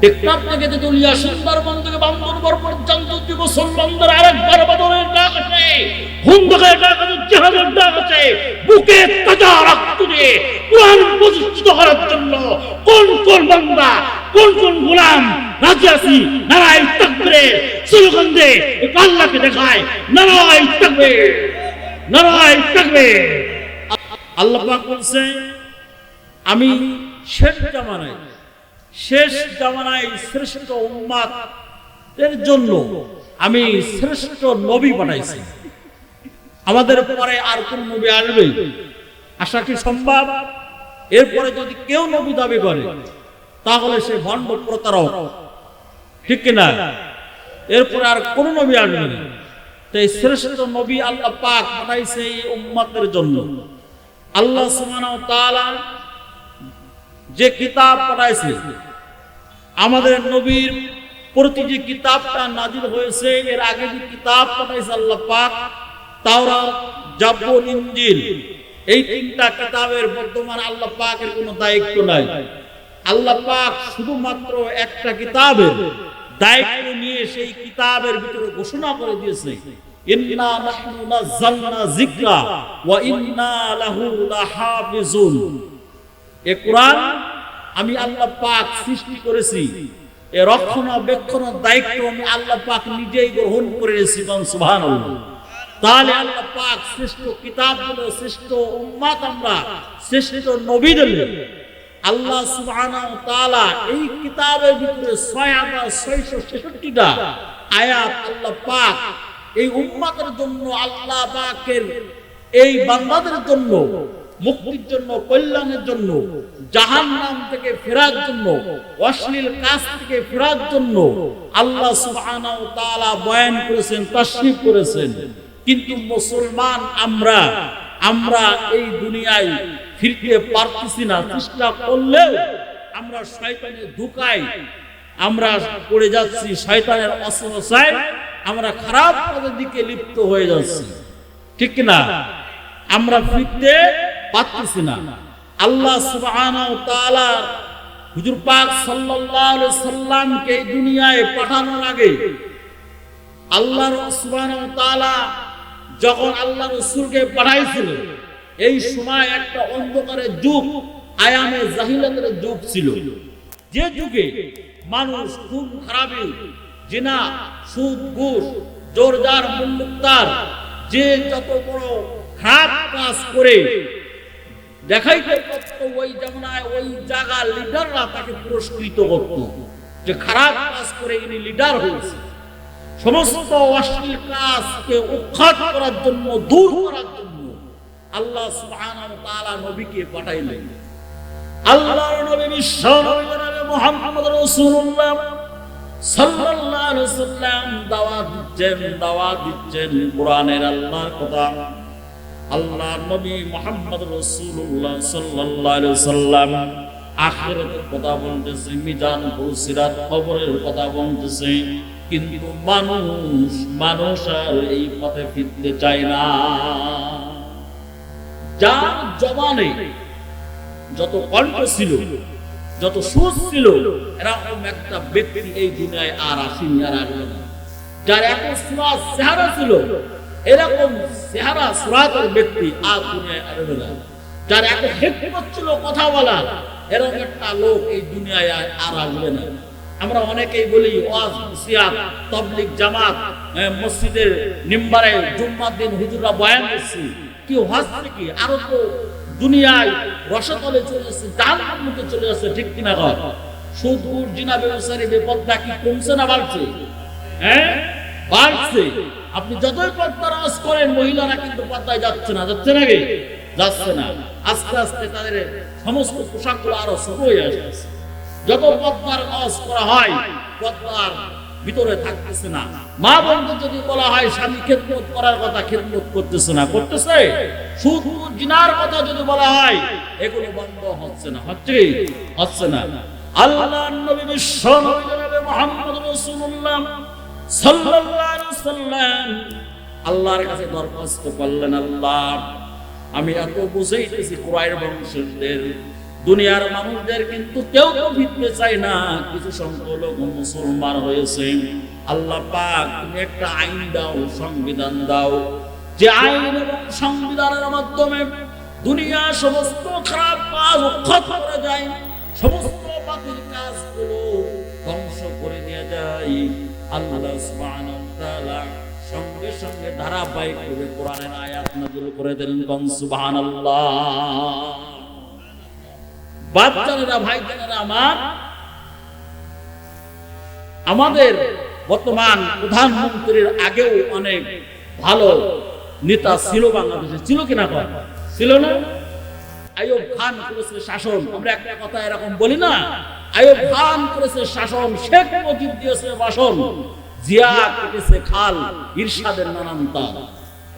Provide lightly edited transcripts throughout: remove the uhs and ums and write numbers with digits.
টেকনাফ থেকে তেতুলিয়া সুন্দরবন থেকে বান্দরবন পর্যন্ত মুসলমানদের আরেকবার বদলের ডাক আছে, হুঙ্কারের ডাক আছে, জিহাদের ডাক আছে। বুকে তাজা রক্ত দিয়ে কোরআন প্রতিষ্ঠিত করার জন্য কোন কোন বান্দা, কোন কোন গোলাম রাজি আছি? নারায়ে তাকবীর স্লোগান দিয়ে আল্লাহকে দেখায়, নারায়ে তাকবীর, নারায়ে তাকবীর। আল্লাহ পাক বলছে, আমি শেষ জামানায় শ্রেষ্ঠ উম্মতের জন্য আমি শ্রেষ্ঠ নবী পাঠাইছি। আমাদের পরে আর কোন নবী আসবে? আশা কি সম্ভব? এরপরে যদি কেউ নবী দাবি করে তাহলে সে ভণ্ড প্রতারক, ঠিক কিনা? এরপরে আর কোন নবী আসবে না। তাই শ্রেষ্ঠ নবী আল্লাহ পাক পাঠাইছে এই উম্মতের জন্য। আল্লাহ সুবহানাহু ওয়া তাআলা যে কিতাব পাঠাইছে, আমাদের নবীর প্রতি যে কিতাবটা নাজিল হয়েছে, এর আগে যে কিতাব পাঠাইছে আল্লাহ পাক, তাওরাত, জাবুর, ইনজিল, এই তিনটা কিতাবের বর্তমান আল্লাহ পাকের কোনো দায়িত্ব নাই। আল্লাহ পাক শুধুমাত্র একটা কিতাবের দায়িত্ব নিয়ে সেই কিতাবের ভিতরে ঘোষণা করে দিয়েছে, ইন্না নাহনু নাযালনা যিকরা ওয়া ইন্না লাহু লাহাফিজুন। এ কোরআন আমি আল্লাহ পাক সৃষ্টি করেছি, এর রক্ষণাবেক্ষণের দায়িত্ব আমি আল্লাহ পাক নিজেই গ্রহণ করে নিয়েছি। সুবহানাল্লাহ। তাহলে আল্লাহ পাক শ্রেষ্ঠ কিতাব হলো, শ্রেষ্ঠ উম্মত আমরা, শ্রেষ্ঠ নবী দিলেন। আল্লাহ সুবহানাহু ওয়া তাআলা এই কিতাবের ভিতরে 6666টা আয়াত আল্লাহ পাক এই উম্মতের জন্য, আল্লাহ পাকের এই বান্দাদের জন্য, মুক্তির জন্য, কল্যাণের জন্য, জাহান্নাম থেকে ফেরার জন্য, অশ্লীল কাজ থেকে ফেরার জন্য আল্লাহ সুবহানাহু ওয়া তাআলা বয়ান করেছেন, তাশরীফ করেছেন। কিন্তু মুসলমান আমরা এই দুনিয়ায় ফিরতে পারতেছি না। চেষ্টা করলেও আমরা শয়তানের ধোঁকায় আমরা পড়ে যাচ্ছি, শয়তানের অসহসায় আমরা খারাপ কাজের দিকে লিপ্ত হয়ে যাচ্ছি, ঠিক না? আমরা ফিরতে পারতেছি না। আল্লাহ সুবহানাহু ওয়া তাআলা হুজুর পাক সাল্লাল্লাহু আলাইহি সাল্লামকে এই দুনিয়ায় পাঠানোর আগে আল্লাহ সুবহানাহু ওয়া তাআলা যখন আল্লাহ রাসূলকে পাঠাইছিলেন, এই সময় একটা অন্ধকারের যুগ, আয়ামে জাহিলিয়াতের যুগ ছিল। যে যুগে মানুষ খুন খারাপি, জিনা, সুদ, ঘুষ, জোরদার, মুল্লুকতার, যে যত বড় খারাপ কাজ করে দেখাইতে পারত, ওই জামানায় ওই জায়গার লিডাররা তাকে পুরস্কৃত করত যে খারাপ কাজ করে ইনি লিডার হয়েছে। সমস্ত অশ্লীল কাজকে উৎখাত করার জন্য, দূর করার জন্য আল্লাহ সুবহানাহু ওয়া তাআলা নবীকে পাঠাইলেন। আল্লাহর নবী বিশ্ব নবী জনাবে মুহাম্মদ রাসূলুল্লাহ সাল্লাল্লাহু আলাইহি ওয়াসাল্লাম দাওয়াত দিচ্ছেন কোরআনের আল্লাহর কথা। আল্লাহর নবী মুহাম্মদ রাসূলুল্লাহ সাল্লাল্লাহু আলাইহি ওয়াসাল্লাম আখিরাতের কথা বলতেছে, মিজান, সিরাত, কবরের কথা বলতেছে। কিন্তু মানুষ আর এই পথে ফিরতে চায় না। যার জবানে যত কণ্ঠ ছিল, যত সুর ছিল, এরকম একটা ব্যক্তি এই দুনিয়ায় আর আসেনি, আর আসবে না। যার এত সুরাত চেহারা ছিল, এরকম চেহারা সুরাতের ব্যক্তি আর দুনিয়ায় আসবে না। যার এত হিকমত ছিল কথা বলার, এরকম একটা লোক এই দুনিয়ায় আর আসবে না। আমরা অনেকেই বলি ওয়াজ, নসিহত, তাবলীগ, জামাত, মসজিদের মিম্বারে জুম্মার দিন হুজুররা বয়ান করছে, কি হচ্ছে কি? আরো তো দুনিয়ায় রসাতলে চলে যাচ্ছে, জাহান্নামের মুখে চলে যাচ্ছে, ঠিক কিনা? সুদ, ঘুষ, জিনা, ব্যভিচারী, বেপরদা কি কমছে না বাড়ছে? হ্যাঁ, বাড়ছে। আপনি যতই পর্দার আওয়াজ করেন, মহিলারা কিন্তু পর্দায় যাচ্ছে না, যাচ্ছে নাকি? যাচ্ছে না। আস্তে আস্তে তাদের সমস্ত পোশাকগুলো আরো ছোট হয়ে আসছে। যত পর্দার আওয়াজ করা হয়, পর্দার ভিতরে থাকতেছে না। মা বন্ধু যদি বলা হয় স্বামী খেদমত করার কথা, খেদমত করতেছে না, করতেছে। সুদ, জিনার কথা যদি বলা হয়, এগুলো বন্ধ হচ্ছে না, হচ্ছে না। আল্লাহর নবী বিশ্ব নবী জনাবে মুহাম্মদ রাসূলুল্লাহ সাল্লাল্লাহু আলাইহি ওয়াসাল্লাম আল্লাহর কাছে দরখাস্ত করলেন, আল্লাহ, আমি এত বুঝাইতেছি কুরাইশ বংশীয়দের দুনিয়ার মানুষদের কিন্তু কেউ ফিরতে চায় না, কিছু সংখ্যক লোক মুসলমান হয়েছে। আল্লাহ পাক তুমি একটা আইন দাও, সংবিধান দাও, যে আইন এবং সংবিধানের মাধ্যমে দুনিয়া সমস্ত খারাপ কাজ উৎখাত করা যায়, সমস্ত বাতিল কাজগুলো ধ্বংস করে দেওয়া যায়। আল্লাহ সুবহানাহু ওয়া তাআলা সঙ্গে সঙ্গে ধারাবাহিকভাবে কোরআনের আয়াত নাযিল করে দিলেন। কোন সুবহানাল্লাহ। বাচ্চারা, ভাইজানেরা আমার, আমাদের বর্তমান প্রধানমন্ত্রীর আগেও অনেক ভালো নেতা ছিল বাংলাদেশে, ছিল কিনা? ছিল না? আইয়ুব খান করেছে শাসন, আমরা একটা কথা এরকম বলি না, আইয়ুব খান করেছে শাসন, শেখ মুজিব দিয়েছে ভাষণ, জিয়া কেটেছে খাল, ইরশাদের নানান তাল,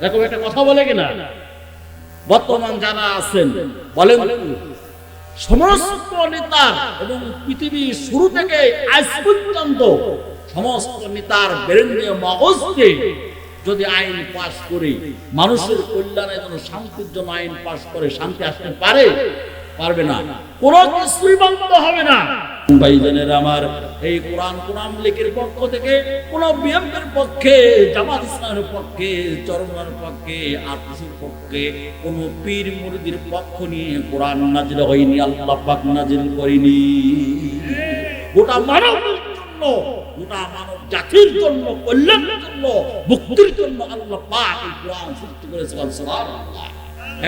এরকম একটা কথা বলে কিনা? বর্তমান যারা আছেন বলেন, সমস্ত নেতার এবং পৃথিবীর শুরু থেকে আজ পর্যন্ত সমস্ত নেতার বেরেন্দ্রীয় মগজকে যদি আইন পাশ করে মানুষের কল্যাণের জন্য, শান্তির জন্য আইন পাশ করে, শান্তি আসতে পারে? পারবে না, কোনো কিছুই বন্ধ হবে না। ভাইজানেরা আমার, এই কোরআন লীগের পক্ষ থেকে, কোন বিএনপির পক্ষে, জামাত ইসলামের পক্ষে, চরমনার পক্ষে, আরপিসির পক্ষে, কোন পীর মুরিদের পক্ষ নিয়ে কোরআন নাজিল হয়নি, আল্লাহ পাক নাজিল করেনি। গোটা মানবের জন্য, গোটা মানব জাতির জন্য, কল্যাণের জন্য, মুক্তির জন্য আল্লাহ পাক এই কোরআন সৃষ্টি করেছেন। সুবহানাল্লাহ।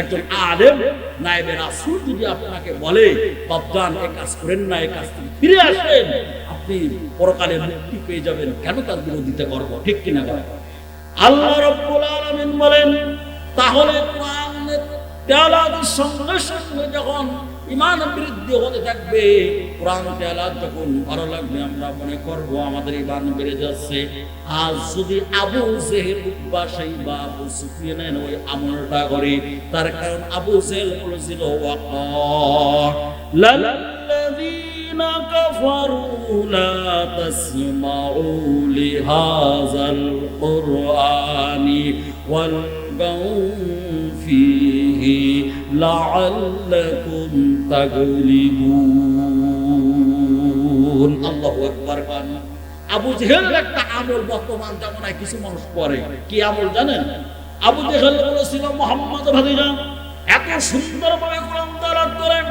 একজন আলেম নায়েবে রাসূল যদি আপনাকে বলে, বাপজান এই কাজ করেন না, এই কাজ থেকে ফিরে আসেন, আপনি পরকালে মুক্তি পেয়ে যাবেন, কেন তার বিরোধিতা করব? ঠিক কিনা? আল্লাহ রাব্বুল আলামিন বলেন, তাহলে কোরআনের তেলাওয়াতের সঙ্গে সঙ্গে যখন ঈমান বৃদ্ধি হতে থাকবে, কোরআন তেলাওয়াত যখন ভালো লাগবে, আমরা মনে করব আমাদের ঈমান বেড়ে যাচ্ছে। আজ যদি আবু জেহেল, উতবা, শাইবা, আবু সুফিয়ানের ওই আমলটা করে, তার কারণ আবু জেহেল বলেছিল, লাল্লাযীনা কাফারু লা তাসমাউ লিহাযাল কুরআনি ওয়ালগাউ ফীহি লাআল্লাকুম তাগলিবুন। আল্লাহু আকবার। আবু জেহেলের একটা আমল বর্তমান জামানায় কিছু মানুষ করে। কি আমল জানেন? আবু জেহেল বলেছিল, মুহাম্মদ ভাতিজা এত সুন্দরভাবে কোরআন তেলাওয়াত করেন,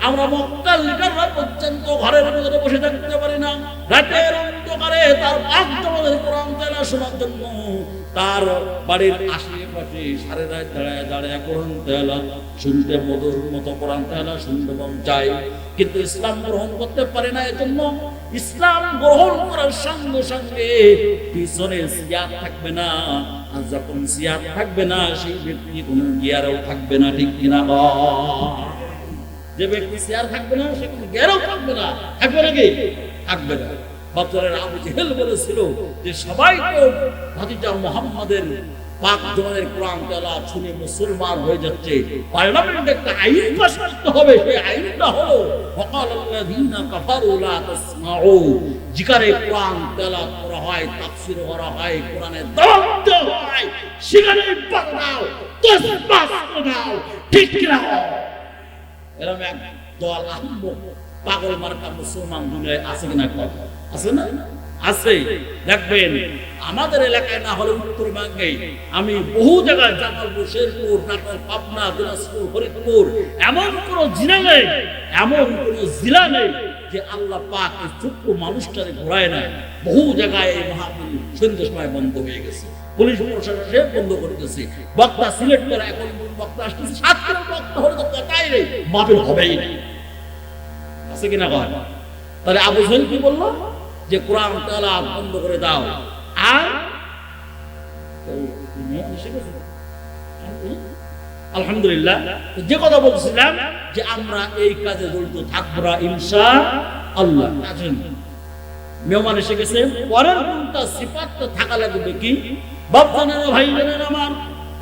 আমরা মক্কার লিডাররা পর্যন্ত ঘরের ভিতরে বসে থাকতে পারি না, রাতের অন্ধকারে তার পাক জমানের কোরআন তেলাওয়াত শোনার জন্য তার বাড়ির আশেপাশে সারা রাত দাঁড়ায় দাঁড়ায় কোরআন তেলাওয়াত শুনতে, মধুর মতো কোরআন তেলাওয়াত শুনতে মন চায়, কিন্তু ইসলাম গ্রহণ করতে পারে না। এজন্য ইসলাম গ্রহণ করার সঙ্গে সঙ্গে পিছনে সিয়াদ থাকবে না, আর যখন সিয়াদ থাকবে না, সেই ব্যক্তি কোনো গিয়ারও থাকবে না। ঠিক কিনা? যে ব্যক্তি সিয়ার থাকবে না, সে কোনো গিয়ারও থাকবে না। থাকবে নাকি? থাকবে না। বাদরের আবু জেহেল বলেছিল যে সবাইকে ভাতিজা মুহাম্মাদের পাক জমানের কোরআন তেলাওয়াত শুনে মুসলমান হয়ে যাচ্ছে, পার্লামেন্টে একটা আইন পাস করতে হবে। সেই আইনটা হলো ওয়াকালাল্লাযীনা কাফারু লা তাসমাউ, যেখানে কোরআন তেলাওয়াত করা হয়, তাফসীর করা হয়, কোরআনের দাওয়াত দেওয়া হয়, সেখানে বাধা দাও, তসবাস দাও। ঠিক কিনা? এরকম এক দল আহম্মক পাগল মার্কা মুসলমান দুনিয়ায় আছে কিনা? আছে না? আছে। দেখবেন আমাদের এলাকায় না হলে উত্তরবঙ্গে আমি বহু জায়গায়, জামালপুর, শেরপুর, নাটোর, পাবনা, দিনাজপুর, ফরিদপুর, এমন কোন জেলা নেই, এমন কোন জেলা নেই যে আল্লাহ পাক এই ছোট্ট মানুষটারে ঘোরায় না। বহু জায়গায় এই মাহফিল সন্ধ্যার সময় বন্ধ হয়ে গেছে, পুলিশ প্রশাসন বন্ধ করে দিয়েছে, বক্তা সিলেক্ট করে, এখন বক্তা আসতেছে 7 কিলো বক্তা হলে তো কথাই নেই, মাহফিল হবেই না। আছে কিনা? তাহলে আবু জেহেল কি বললো? যে কোরআন তেলাওয়াত বন্ধ করে দাও। আর আলহামদুলিল্লাহ, যে কথা বলছিলাম যে আমরা এই কাজে জড়িত থাকবো না ইনশাআল্লাহ। মেহমান এসে গেছে, পরের কোনটা সিফাতটা থাকা লাগবে কি? বাপজানেরা, ভাইজানেরা আমার,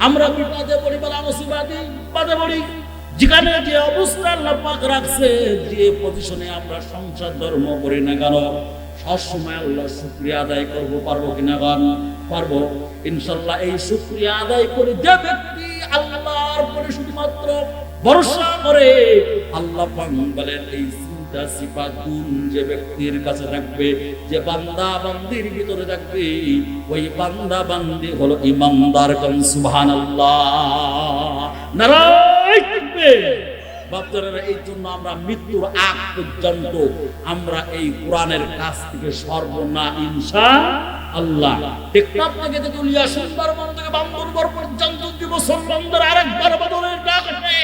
আমরা বিপদে পড়ি, বলা মুসিবতে বিপদে পড়ি, যেখানে যে অবস্থা আল্লাহ পাক রাখছে, যে পজিশনে আমরা সংসার ধর্ম করি না কেন, সবসময় আল্লাহ শুকরিয়া আদায় করবো। পারবো কিনা? পারবো ইনশাল্লাহ। এই শুকরিয়া আদায় করে যে ব্যক্তি আল্লাহর উপরে শুধুমাত্র ভরসা করে, আল্লাহ পাক বলেন এই তিনটা সিফাত গুণ যে ব্যক্তির কাছে থাকবে, যে বান্দা বান্দির ভিতরে থাকবে, ওই বান্দা বান্দি হলো ইমানদার। কোন সুবহানাল্লাহ, নারায়ে তাকবীর। বাপদারা, এই জন্য আমরা মৃত্যুর আগ পর্যন্ত আমরা এই কোরআনের কাছ থেকে সর্বনা ইনশাআল্লাহ। টেকনাফ থেকে তেতুলিয়া সুন্দরবন থেকে বান্দরবন পর্যন্ত যে মুসলমানদের আরেকবার বদলের ডাক আছে,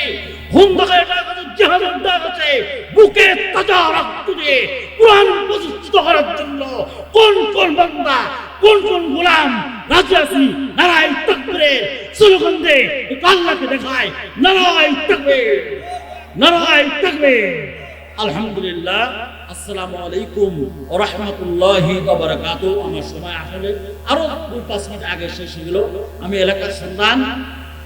হুন্দাকের ডাক আছে, জিহাদের ডাক আছে, বুকে তাজা রক্ত দিয়ে কোরআন প্রতিষ্ঠিত করার জন্য কোন কোন বান্দা, কোন কোন গোলাম রাজি আছি নারায়ে তাকবীরের স্লোগান দিয়ে আল্লাহকে দেখায় নারায়ে তাকবীর, নারায়ে তাকবীর। আলহামদুলিল্লাহ। আসসালামু আলাইকুম ওয়া রাহমাতুল্লাহি ওয়া বারাকাতুহু। আমার সময় আসলে আরো 2-5 মিনিট আগে শেষ হয়ে গেল। আমি এলাকার সন্তান,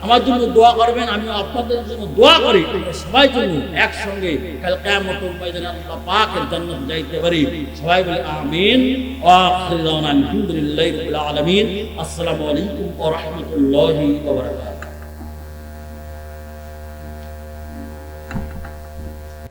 আমার জন্য দোয়া করবেন, আমি আপনাদের জন্য দোয়া করি আমরা সবাই জন্য একসঙ্গে কাল কিয়ামতের ময়দানে আল্লাহ পাকের জান্নাত যাইতে পারি। সবাই বলি আমিন। ওয়া আখিরু দাওয়ানা আলহামদুলিল্লাহি রাব্বিল আলামিন। আসসালামু আলাইকুম ওয়া রাহমাতুল্লাহি ওয়া বারাকাতুহু।